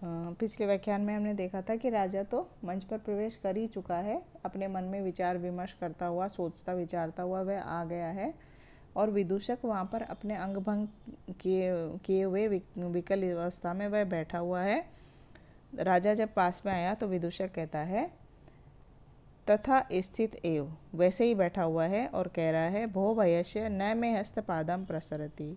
पिछले व्याख्यान में हमने देखा था कि राजा तो मंच पर प्रवेश कर ही चुका है, अपने मन में विचार विमर्श करता हुआ, सोचता विचारता हुआ वह आ गया है और विदूषक वहाँ पर अपने अंग भंग किए हुए विकल अवस्था में वह बैठा हुआ है। राजा जब पास में आया तो विदूषक कहता है तथा स्थित एव, वैसे ही बैठा हुआ है और कह रहा है भो भयस्य न में हस्तपादम प्रसरति,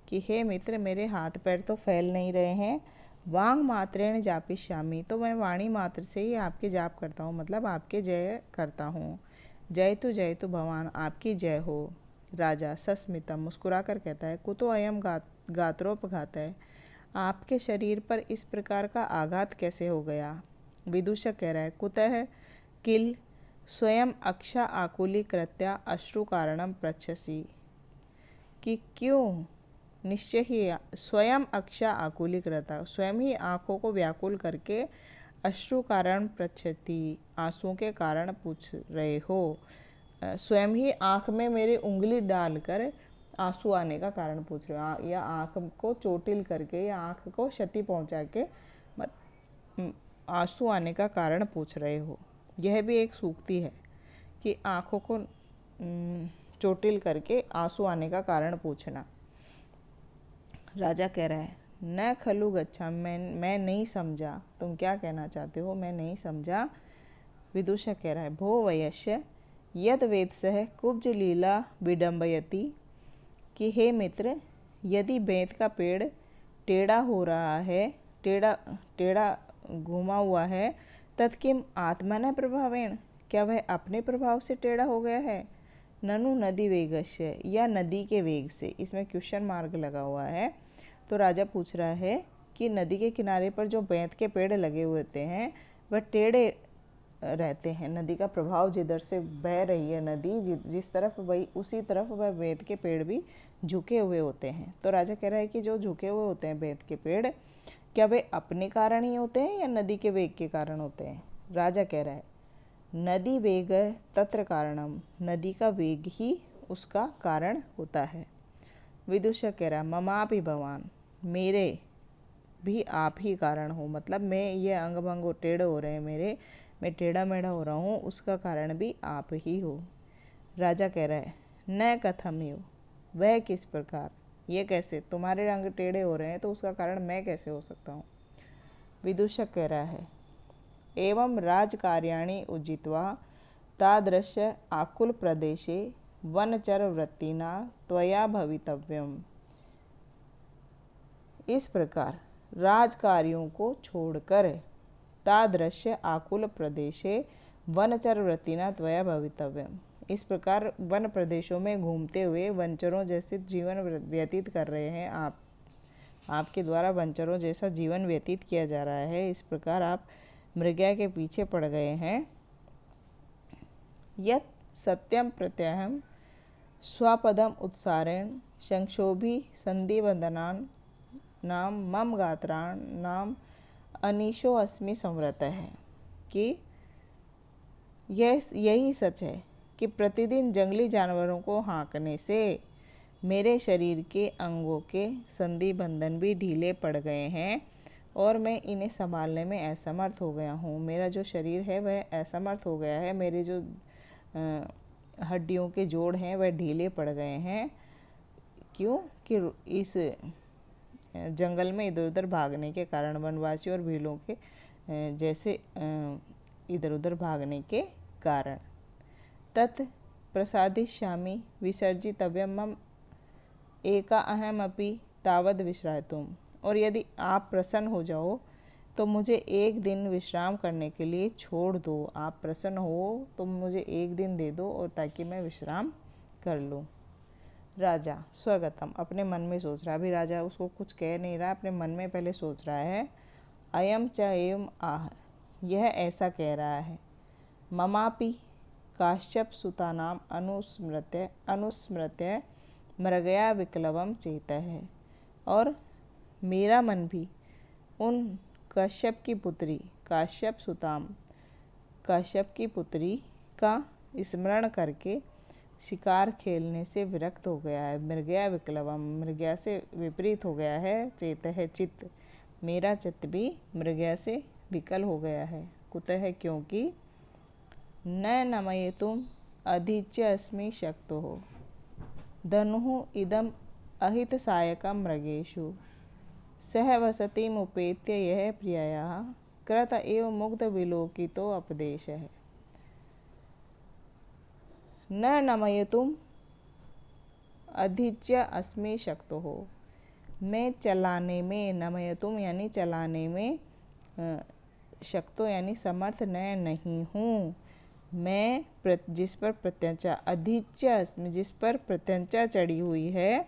कि हे मित्र मेरे हाथ पैर तो फैल नहीं रहे हैं। वांग मात्रेण जापिष्यामि, तो मैं वाणी मात्र से ही आपके जाप करता हूँ, मतलब आपके जय करता हूँ। जय तु भगवान, आपकी जय हो। राजा सस्मितम, मुस्कुरा कर कहता है कुतो अयम गात्रोपघात है, आपके शरीर पर इस प्रकार का आघात कैसे हो गया। विदूषक कह रहा है कुतः किल स्वयं अक्षा आकुली कृत्या अश्रु कारणम पृच्छसि, कि क्यों निश्चय ही स्वयं अक्षा आकुली कृता, स्वयं ही आँखों को व्याकुल करके अश्रु कारण पृच्छति, आंसुओं के कारण पूछ रहे हो। स्वयं ही आँख में मेरी उंगली डालकर आंसू आने का कारण पूछ रहे हो, या आँख को चोटिल करके या आँख को क्षति पहुँचा के आंसू आने का कारण पूछ रहे हो। यह भी एक सूक्ति है कि आँखों को चोटिल करके आंसू आने का कारण पूछना। राजा कह रहा है न खलु गच्छा, मैं नहीं समझा, तुम क्या कहना चाहते हो, मैं नहीं समझा। विदूषक कह रहा है भो वयस्य यद वेद सह कुब्ज लीला विडम्बयति, कि हे मित्र यदि बेंत का पेड़ टेढ़ा हो रहा है, टेढ़ा घुमा हुआ है, तत्किम आत्मा न प्रभावेण, क्या वह अपने प्रभाव से टेढ़ा हो गया है। ननु नदी वेगस्य, या नदी के वेग से, इसमें क्वेश्चन मार्क लगा हुआ है। तो राजा पूछ रहा है कि नदी के किनारे पर जो बेंत के पेड़ लगे हुए होते हैं वह टेढ़े रहते हैं, नदी का प्रभाव जिधर से बह रही है नदी जिस तरफ, वही उसी तरफ वह बेंत के पेड़ भी झुके हुए होते हैं। तो राजा कह रहा है कि जो झुके हुए होते हैं बेंत के पेड़, क्या वे अपने कारण ही होते हैं या नदी के वेग के कारण होते हैं। राजा कह रहा है नदी वेग तत्र कारणम, नदी का वेग ही उसका कारण होता है। विदूषक कह रहा है ममापि भगवान, मेरे भी आप ही कारण हो, मतलब मैं ये अंग भंग टेढ़े हो रहे हैं मेरे, मैं टेढ़ा मेढ़ा हो रहा हूँ, उसका कारण भी आप ही हो। राजा कह रहा है न कथमेव, वह किस प्रकार, ये कैसे, तुम्हारे अंग टेढ़े हो रहे हैं तो उसका कारण मैं कैसे हो सकता हूँ। विदूषक कह रहा है एवं राजकार्याणि उजित्वा तादृश आकुल प्रदेशे वनचर वृत्तिना त्वया भवितव्यम, इस प्रकार राजकार्यों को छोड़कर तादृश्य आकुल प्रदेशे वनचर वृत्तिना त्वया भवितव्यम, इस प्रकार वन प्रदेशों में घूमते हुए वनचरों जैसे जीवन व्यतीत कर रहे हैं आप, आपके द्वारा वनचरों जैसा जीवन व्यतीत किया जा रहा है, इस प्रकार आप मृग्या के पीछे पड़ गए हैं। यत् सत्यम प्रत्यहम स्वपदम उत्सारेण संक्षोभी संधिवंदनान नाम मम गात्राण नाम अनीशो अस्मि संवृत है, कि यही सच है कि प्रतिदिन जंगली जानवरों को हाँकने से मेरे शरीर के अंगों के संधि बंधन भी ढीले पड़ गए हैं और मैं इन्हें संभालने में असमर्थ हो गया हूँ। मेरा जो शरीर है वह असमर्थ हो गया है, मेरे जो हड्डियों के जोड़ हैं वह ढीले पड़ गए हैं। क्यों कि इस जंगल में इधर उधर भागने के कारण, वनवासी और भीलों के जैसे इधर उधर भागने के कारण। तत् प्रसादिष्यामि विसर्जितव्यम मम एका अहम अपि तावद विश्रायतुम, और यदि आप प्रसन्न हो जाओ तो मुझे एक दिन विश्राम करने के लिए छोड़ दो। आप प्रसन्न हो तो मुझे एक दिन दे दो और ताकि मैं विश्राम कर लूँ। राजा स्वगतम, अपने मन में सोच रहा, अभी राजा उसको कुछ कह नहीं रहा, अपने मन में पहले सोच रहा है अयम च एवं आह, यह ऐसा कह रहा है ममापि काश्यप सुतानाम अनुस्मृत्य मृगया विक्लवम चेत है, और मेरा मन भी उन कश्यप की पुत्री काश्यप सुताम, काश्यप की पुत्री का स्मरण करके शिकार खेलने से विरक्त हो गया है। मृगया विक्लवम, मृगया से विपरीत हो गया है। चेत है चित्त, मेरा चित्त भी मृगया से विकल हो गया है। कुतः क्योंकि न नमयितुम अधिच्य अस्मि शक्तो हो धनुः इदम अहित सायकम मृगेषु सह वसतिमुपेत्य यह प्रियया कृत एव मुग्ध विलोकितो उपदेश है। न नमयितुम अधिच्य अस्मि शक्तो हो, मैं चलाने में, नमयतुम यानी चलाने में, शक्तो यानी समर्थ नहीं हूँ। मैं जिस पर प्रत्यंचा, अधिच्य जिस पर प्रत्यंचा चढ़ी हुई है,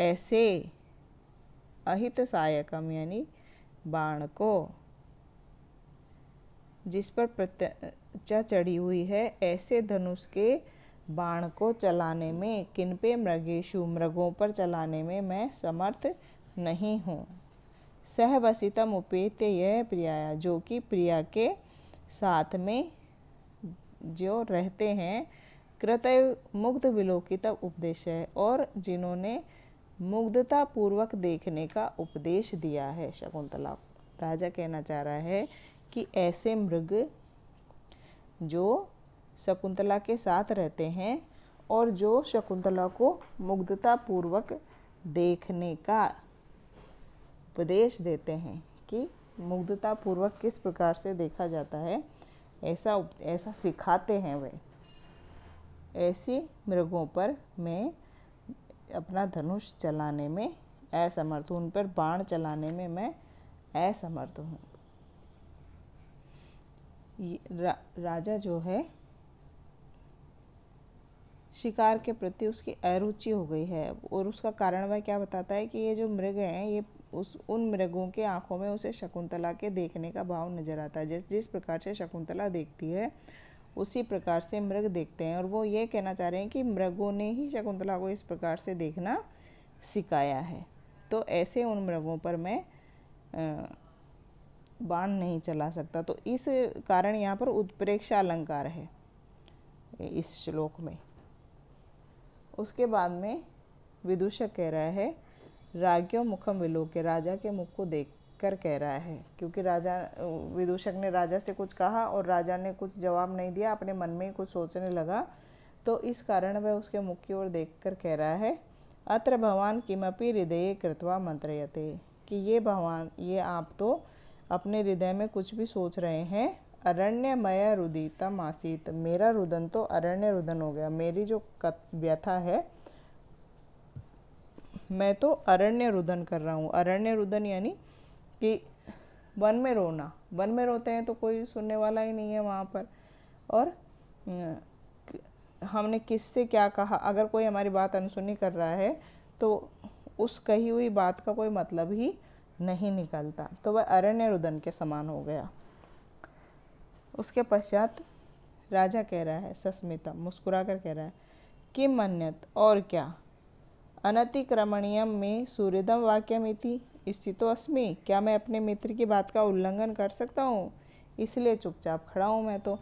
ऐसे अहित सायकम यानी बाण को, जिस पर प्रत्यंचा चढ़ी हुई है, ऐसे धनुष के बाण को चलाने में, किन पे, मृगेशु मृगों पर चलाने में मैं समर्थ नहीं हूँ। सहवसितम उपेत्य यह प्रिया, जो कि प्रिया के साथ में जो रहते हैं, कृतय मुग्ध विलोकित उपदेश है, और जिन्होंने मुग्धता पूर्वक देखने का उपदेश दिया है शकुंतला को। राजा कहना चाह रहा है कि ऐसे मृग जो शकुंतला के साथ रहते हैं और जो शकुंतला को मुग्धता पूर्वक देखने का उपदेश देते हैं कि मुग्धता पूर्वक किस प्रकार से देखा जाता है, ऐसा सिखाते हैं वे, ऐसी मृगों पर मैं अपना धनुष चलाने में असमर्थ हूँ, उन पर बाण चलाने में मैं असमर्थ हूँ। राजा जो है, शिकार के प्रति उसकी अरुचि हो गई है, और उसका कारण वह क्या बताता है कि ये जो मृग हैं, ये उन मृगों के आंखों में उसे शकुंतला के देखने का भाव नजर आता है। जिस प्रकार से शकुंतला देखती है उसी प्रकार से मृग देखते हैं, और वो ये कहना चाह रहे हैं कि मृगों ने ही शकुंतला को इस प्रकार से देखना सिखाया है। तो ऐसे उन मृगों पर मैं बाण नहीं चला सकता। तो इस कारण यहाँ पर उत्प्रेक्षा अलंकार है इस श्लोक में। उसके बाद में विदूषक कह रहा है, राज्ञो मुखम विलोक्य, राजा के मुख को देखकर कह रहा है, क्योंकि विदूषक ने राजा से कुछ कहा और राजा ने कुछ जवाब नहीं दिया, अपने मन में ही कुछ सोचने लगा, तो इस कारण वह उसके मुख की ओर देखकर कह रहा है, अत्र भगवान किमपि हृदये कृत्वा मंत्रयते, कि ये भगवान, ये आप तो अपने हृदय में कुछ भी सोच रहे हैं। अरण्यमय रुदितम आसीत, मेरा रुदन तो अरण्य रुदन हो गया, मेरी जो व्यथा है मैं तो अरण्य रुदन कर रहा हूँ। अरण्य रुदन यानी कि वन में रोना, वन में रोते हैं तो कोई सुनने वाला ही नहीं है वहाँ पर, और हमने किससे क्या कहा, अगर कोई हमारी बात अनसुनी कर रहा है तो उस कही हुई बात का कोई मतलब ही नहीं निकलता, तो वह अरण्य रुदन के समान हो गया। उसके पश्चात राजा कह रहा है, सस्मिता मुस्कुरा कर कह रहा है, किम मन्यत, और क्या, अनतिक्रमणीयम में सूर्यदम वाक्यमिति स्थितो अस्मि, क्या मैं अपने मित्र की बात का उल्लंघन कर सकता हूँ, इसलिए चुपचाप खड़ा हूँ। मैं तो,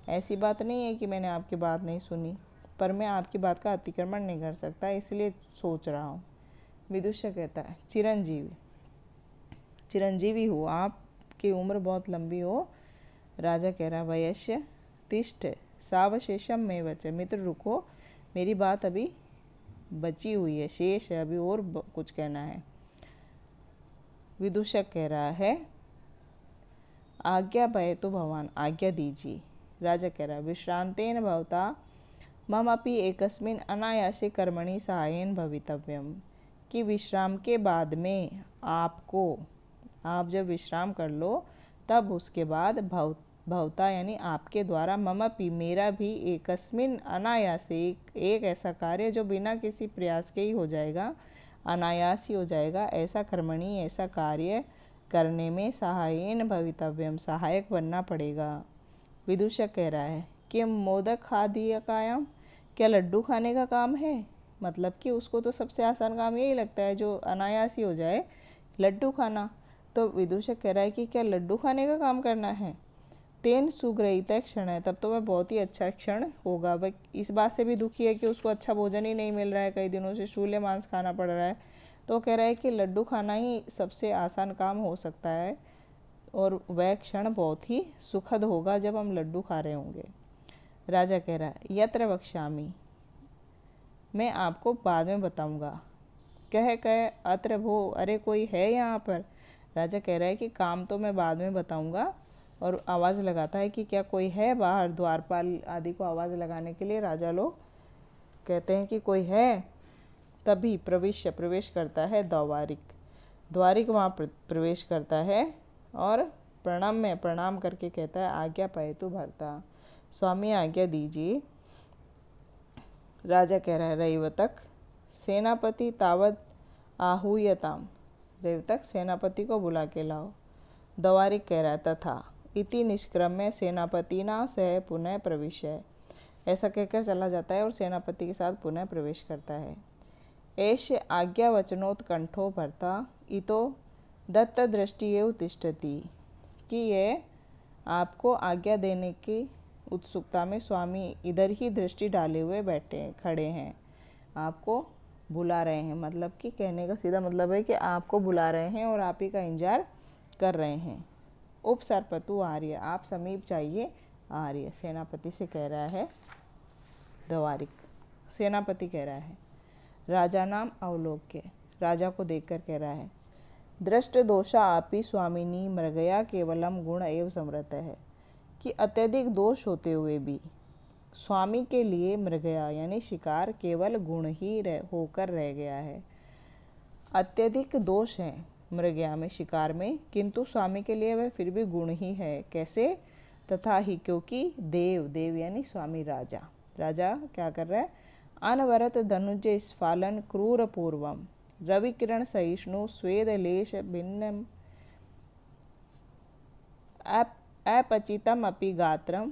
ऐसी बात नहीं है कि मैंने आपकी बात नहीं सुनी, पर मैं आपकी बात का अतिक्रमण नहीं कर सकता, इसलिए सोच रहा हूँ। विदुषक कहता है, चिरंजीवी हो, आपकी उम्र बहुत लंबी हो। राजा कह रहा, वयस्य तिष्ठ सावशेषम में वच, मित्र रुको, मेरी बात अभी बची हुई है, शेष है, अभी और कुछ कहना है। विदूषक कह रहा है, आज्ञा भय तो भगवान, आज्ञा दीजिए। राजा कह रहा है, विश्रांतेन भवता मम अपि एकस्मिन अनायासे कर्मणि सहायेन भवितव्यम, कि विश्राम के बाद में आपको, आप जब विश्राम कर लो तब उसके बाद भवता यानी आपके द्वारा, ममपि मेरा भी, एकस्मिन अनायास, एक ऐसा कार्य जो बिना किसी प्रयास के ही हो जाएगा, अनायास ही हो जाएगा, ऐसा कर्मणि, ऐसा कार्य करने में सहायेन भवितव्यम, सहायक बनना पड़ेगा। विदूषक कह रहा है कि मोदक खादीयकायाम, क्या लड्डू खाने का काम है, मतलब कि उसको तो सबसे आसान काम यही लगता है जो अनायास ही हो जाए, लड्डू खाना। तो विदूषक कह रहा है कि क्या लड्डू खाने का काम करना है, तेन सुग्रहिता क्षण है, तब तो वह बहुत ही अच्छा क्षण होगा। वह इस बात से भी दुखी है कि उसको अच्छा भोजन ही नहीं मिल रहा है, कई दिनों से शूल्य मांस खाना पड़ रहा है, तो कह रहा है कि लड्डू खाना ही सबसे आसान काम हो सकता है और वह क्षण बहुत ही सुखद होगा जब हम लड्डू खा रहे होंगे। राजा कह रहा है यत्र वक्ष्यामि, मैं आपको बाद में बताऊंगा। कह अत्र भो, अरे कोई है यहाँ पर। राजा कह रहा है कि काम तो मैं बाद में बताऊंगा, और आवाज़ लगाता है कि क्या कोई है बाहर। द्वारपाल आदि को आवाज़ लगाने के लिए राजा लोग कहते हैं कि कोई है। तभी प्रवेश करता है द्वारिक। द्वारिक वहाँ प्रवेश करता है और प्रणाम करके कहता है आज्ञा पायतु भर्ता, स्वामी आज्ञा दीजिए। राजा कह रहा है रैवतक सेनापति तावत आहूयताम, रेवतक सेनापति को बुला के लाओ। द्वारिक कह रहा है तथा इति निष्क्रम्य सेनापतिना सह पुनः प्रविश्य, ऐसा कहकर चला जाता है और सेनापति के साथ पुनः प्रवेश करता है। एष आज्ञा वचनोत्कंठो भर्ता इतो दत्त दृष्टि एव तिष्ठति, कि ये आपको आज्ञा देने की उत्सुकता में स्वामी इधर ही दृष्टि डाले हुए बैठे खड़े हैं, आपको बुला रहे हैं। मतलब कि कहने का सीधा मतलब है कि आपको बुला रहे हैं और आप ही का इंतजार कर रहे हैं। उपसर्पतु आर्य, आप समीप चाहिए आर्य, सेनापति से कह रहा है द्वारिक। सेनापति कह रहा है राजा नाम अवलोक्य, राजा को देखकर कह रहा है दृष्ट दोषा आपी स्वामिनी मृगया केवलम गुण एवं समृत है, कि अत्यधिक दोष होते हुए भी स्वामी के लिए मृगया यानी शिकार केवल गुण ही होकर रह गया है। अत्यधिक दोष हैं मृगया में, शिकार में, किंतु स्वामी के लिए वह फिर भी गुण ही है। कैसे? तथा ही, क्योंकि देव यानी स्वामी राजा क्या कर रहा है, अनवरत धनुज स्फालन क्रूर पूर्वम रविकिरण सहिष्णु स्वेद लेश भिन्नम अपचितम अपि गात्रम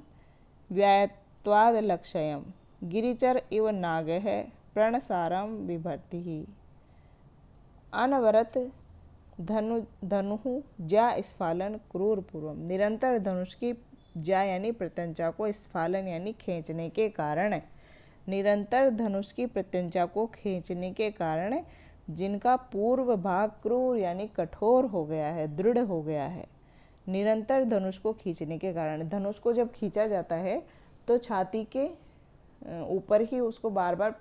व्यायत्वाद लक्षयम गिरिचर इव नागः प्रणसारम बिभर्ति ही। अनवरत धनु ज्या स्फालन क्रूर पूर्वम, निरंतर धनुष की ज्या यानी प्रत्यंचा को स्फालन यानी खींचने के कारण, निरंतर धनुष की प्रत्यंचा को खींचने के कारण जिनका पूर्व भाग क्रूर यानी कठोर हो गया है, दृढ़ हो गया है। निरंतर धनुष को खींचने के कारण, धनुष को जब खींचा जाता है तो छाती के ऊपर ही उसको बार बार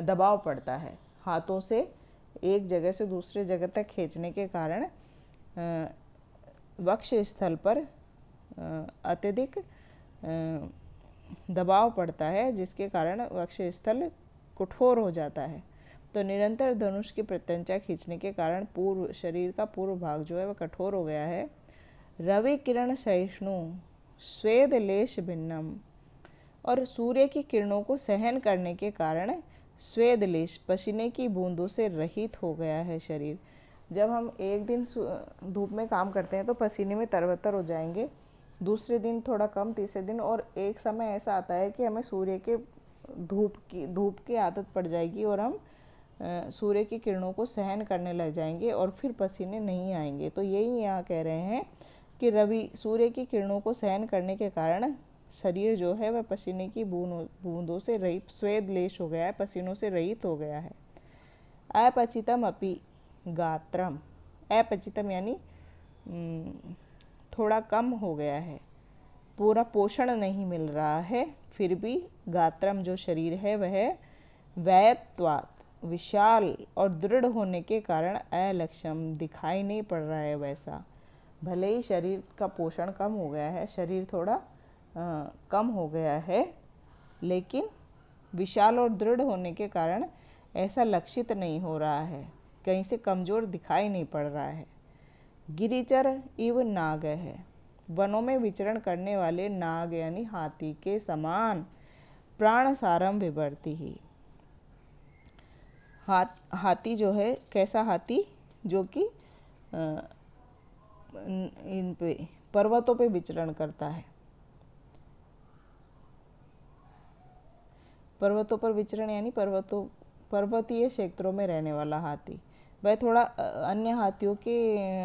दबाव पड़ता है। हाथों से एक जगह से दूसरे जगह तक खींचने के कारण वक्ष स्थल पर अत्यधिक दबाव पड़ता है, जिसके कारण वक्ष स्थल कठोर हो जाता है। तो निरंतर धनुष की प्रत्यंचा खींचने के कारण पूर्व शरीर का पूर्व भाग जो है वह कठोर हो गया है। रवि किरण सहिष्णु स्वेद लेश भिन्नम, और सूर्य की किरणों को सहन करने के कारण स्वेद लेश पसीने की बूंदों से रहित हो गया है शरीर। जब हम एक दिन धूप में काम करते हैं तो पसीने में तरबतर हो जाएंगे, दूसरे दिन थोड़ा कम, तीसरे दिन, और एक समय ऐसा आता है कि हमें सूर्य के धूप की आदत पड़ जाएगी और हम सूर्य की किरणों को सहन करने लग जाएंगे और फिर पसीने नहीं आएंगे। तो यही यहाँ कह रहे हैं कि सूर्य की किरणों को सहन करने के कारण शरीर जो है वह पसीने की बूंदों से रहित, स्वेद लेश हो गया है, पसीनों से रहित हो गया है। अपचितम अपि गात्रम, अपचितम यानी थोड़ा कम हो गया है, पूरा पोषण नहीं मिल रहा है, फिर भी गात्रम जो शरीर है वह वैयत्वात् विशाल और दृढ़ होने के कारण अलक्षम दिखाई नहीं पड़ रहा है वैसा। भले ही शरीर का पोषण कम हो गया है, शरीर थोड़ा कम हो गया है, लेकिन विशाल और दृढ़ होने के कारण ऐसा लक्षित नहीं हो रहा है, कहीं से कमज़ोर दिखाई नहीं पड़ रहा है। गिरिचर इव नाग है, वनों में विचरण करने वाले नाग यानी हाथी के समान प्राण सारम विभर्ति ही। हाथी जो है, कैसा हाथी, जो कि इन पे पर्वतों पे विचरण करता है। पर्वतों पर विचरण यानी पर्वतीय क्षेत्रों में रहने वाला हाथी, वह थोड़ा अन्य हाथियों के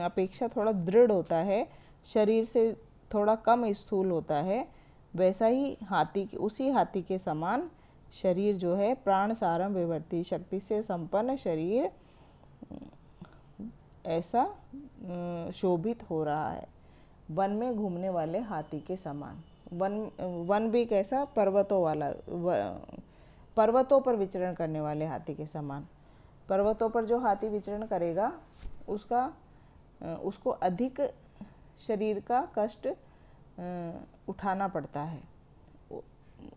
अपेक्षा थोड़ा दृढ़ होता है, शरीर से थोड़ा कम स्थूल होता है। वैसा ही उसी हाथी के समान शरीर जो है प्राण सारम विभर्ति, शक्ति से संपन्न शरीर ऐसा शोभित हो रहा है, वन में घूमने वाले हाथी के समान। वन भी कैसा, पर्वतों वाला, पर्वतों पर विचरण करने वाले हाथी के समान। पर्वतों पर जो हाथी विचरण करेगा उसको अधिक शरीर का कष्ट उठाना पड़ता है।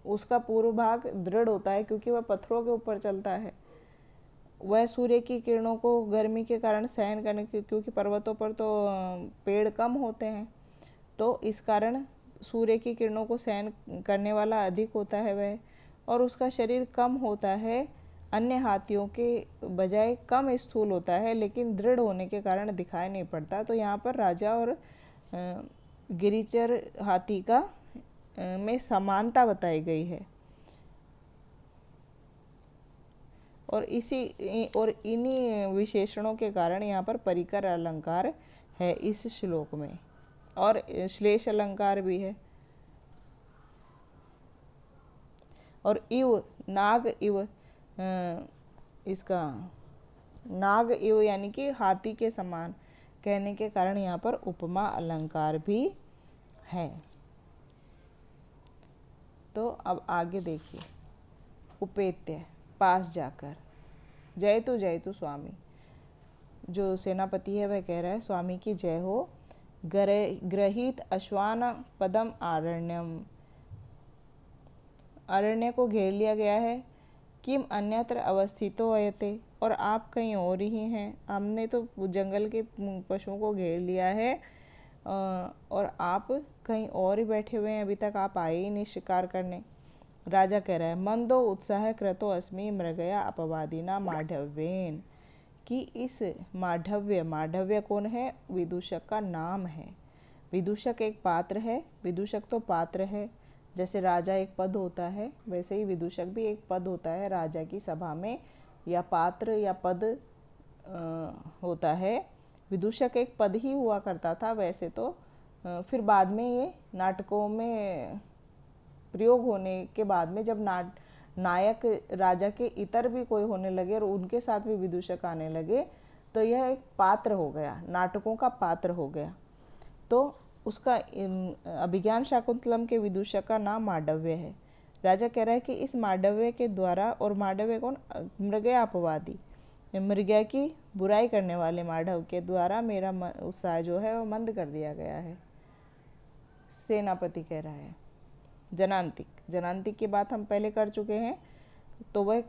उसका पूर्व भाग दृढ़ होता है क्योंकि वह पत्थरों के ऊपर चलता है। वह सूर्य की किरणों को गर्मी के कारण सहन करने क्योंकि पर्वतों पर तो पेड़ कम होते हैं, तो इस कारण सूर्य की किरणों को सहन करने वाला अधिक होता है वह, और उसका शरीर कम होता है, अन्य हाथियों के बजाय कम स्थूल होता है, लेकिन दृढ़ होने के कारण दिखाई नहीं पड़ता। तो यहाँ पर राजा और गिरिचर हाथी का में समानता बताई गई है। और इन्हीं विशेषणों के कारण यहाँ पर परिकर अलंकार है इस श्लोक में, और श्लेष अलंकार भी है। और इव, नाग इव, इसका नाग इव यानी कि हाथी के समान कहने के कारण यहाँ पर उपमा अलंकार भी है। तो अब आगे देखिए, उपेत्य, पास जाकर, जय तु स्वामी। जो सेनापति है वह कह रहा है, स्वामी की जय हो। ग्रहीत अश्वान पदम आरण्यम, अरण्य को घेर लिया गया है। किम अन्यत्र अवस्थितो अयते, और आप कहीं और ही हैं। हमने तो जंगल के पशुओं को घेर लिया है और आप कहीं और ही बैठे हुए हैं, अभी तक आप आए ही नहीं शिकार करने। राजा कह रहा है, मंदो उत्साह कृतो अस्मि मृगया अपवादिना माढ़व्येन, कि इस माढ़व्य कौन है? विदूषक का नाम है। विदूषक एक पात्र है, विदूषक तो पात्र है। जैसे राजा एक पद होता है, वैसे ही विदूषक भी एक पद होता है राजा की सभा में, या पात्र या पद होता है। विदूषक एक पद ही हुआ करता था वैसे तो, फिर बाद में ये नाटकों में प्रयोग होने के बाद में जब नायक राजा के इतर भी कोई होने लगे और उनके साथ भी विदूषक आने लगे, तो यह एक पात्र हो गया, नाटकों का पात्र हो गया। तो उसका अभिज्ञान शाकुंतलम के विदूषक का नाम मांडव्य है। राजा कह रहा है कि इस मांडव्य के द्वारा, और मांडव्य कौन? मृगया अपवादी, मृगया की बुराई करने वाले मांडव के द्वारा मेरा उत्साह जो है वो मंद कर दिया गया है। सेनापति कह रहा है। जनांतिक की बात हम पहले कर चुके हैं, तो वह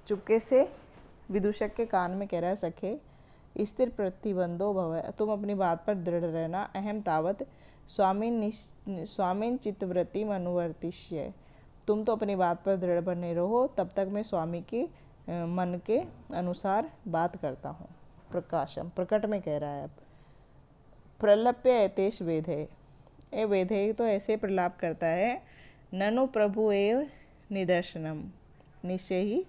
चुपके से विदूषक के कान में कह रहा है, सखे स्थिर प्रतिबंधो भव, तुम अपनी बात पर दृढ़ रहना। अहम तावत स्वामीन चित्तवृत्ति अनुवर्तिष्य, तुम तो अपनी बात पर दृढ़ बने रहो, तब तक मैं स्वामी की मन के अनुसार बात करता हूँ। प्रकाशम, प्रकट में कह रहा है। अब प्रलप्य एतेश वेदे, ए वेदे तो ऐसे प्रलाप करता है। ननु प्रभु एव निदर्शनम, निश्चय ही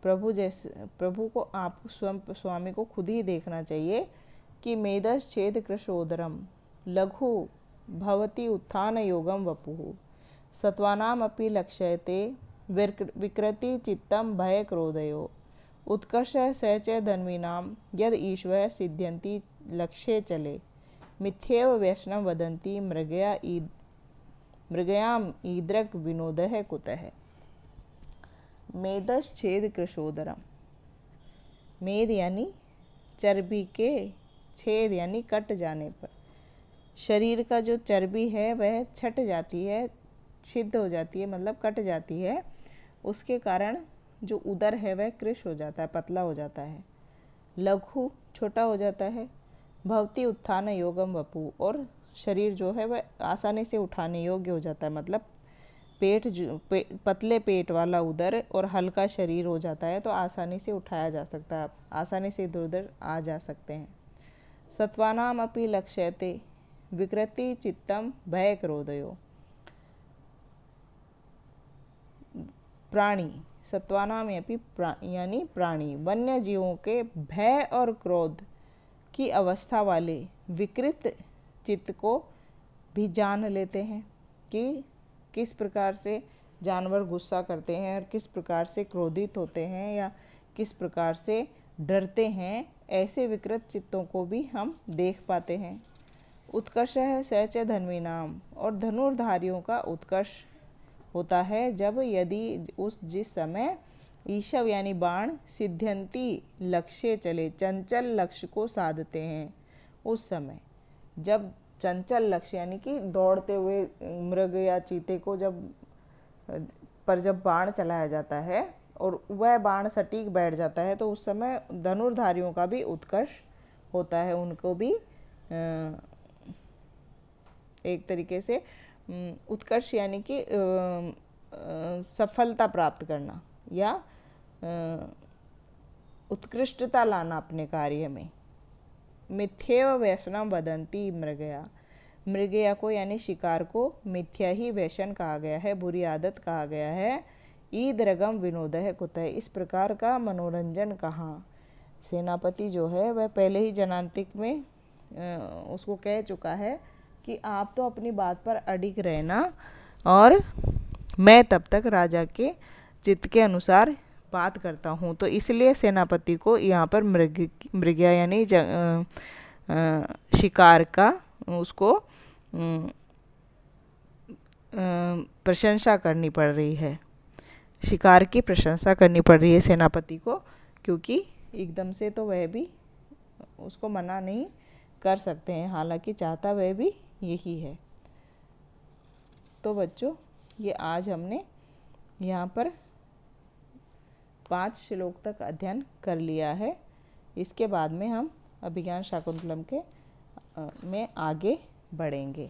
प्रभु को आप स्वामी को खुद ही देखना चाहिए कि मेदस छेद कृशोदरम लघु भवति उत्थान योगम वपुः सत्वानाम अपि लक्ष्यते विकृति चित्तम भय क्रोधयो उत्कर्ष स च धन्वीनाम यद ईश्वर सिद्ध्यन्ति लक्ष्ये चले मिथ्येव वैष्णव वदन्ति मृगयाम ईदृक् विनोदः कुतः। मेदस छेद कृशोदरम, मेद यानी चर्बी के, छेद यानी कट जाने पर, शरीर का जो चर्बी है वह छट जाती है, छिद्ध हो जाती है, मतलब कट जाती है। उसके कारण जो उदर है वह कृश हो जाता है, पतला हो जाता है। लघु छोटा हो जाता है। भवती उत्थान योगम वपु, और शरीर जो है वह आसानी से उठाने योग्य हो जाता है, मतलब पतले पेट वाला उदर और हल्का शरीर हो जाता है, तो आसानी से उठाया जा सकता है, आसानी से इधर उधर आ जा सकते हैं। सत्वानाम अपि लक्ष्यते विकृति चित्तम भय क्रोधयो, प्राणी, सत्वानाम यानी प्राणी, वन्य जीवों के भय और क्रोध की अवस्था वाले विकृत चित्त को भी जान लेते हैं कि किस प्रकार से जानवर गुस्सा करते हैं और किस प्रकार से क्रोधित होते हैं, या किस प्रकार से डरते हैं, ऐसे विकृत चित्तों को भी हम देख पाते हैं। उत्कर्ष है स च धन्वीनाम, और धनुर्धारियों का उत्कर्ष होता है जब यदि जिस समय ईशव यानी बाण सिद्ध्यंती लक्ष्य चले, चंचल लक्ष्य को साधते हैं, उस समय जब चंचल लक्ष्य यानी कि दौड़ते हुए मृग या चीते को जब बाण चलाया जाता है और वह बाण सटीक बैठ जाता है, तो उस समय धनुर्धारियों का भी उत्कर्ष होता है, उनको भी एक तरीके से उत्कर्ष यानी कि सफलता प्राप्त करना या उत्कृष्टता लाना अपने कार्य में। मिथ्येव व्यसनम वदंती मृगया, मृगया को यानी शिकार को मिथ्या ही व्यसन कहा गया है, बुरी आदत कहा गया है। ईदृगम विनोदः कुतः, इस प्रकार का मनोरंजन कहाँ। सेनापति जो है वह पहले ही जनांतिक में उसको कह चुका है कि आप तो अपनी बात पर अडिग रहना और मैं तब तक राजा के चित्त के अनुसार बात करता हूँ। तो इसलिए सेनापति को यहाँ पर मृगया यानी शिकार का उसको प्रशंसा करनी पड़ रही है, शिकार की प्रशंसा करनी पड़ रही है सेनापति को, क्योंकि एकदम से तो वह भी उसको मना नहीं कर सकते हैं, हालांकि चाहता वह भी यही है। तो बच्चों, ये आज हमने यहाँ पर 5 श्लोक तक अध्ययन कर लिया है। इसके बाद में हम अभिज्ञान शाकुंतलम में आगे बढ़ेंगे।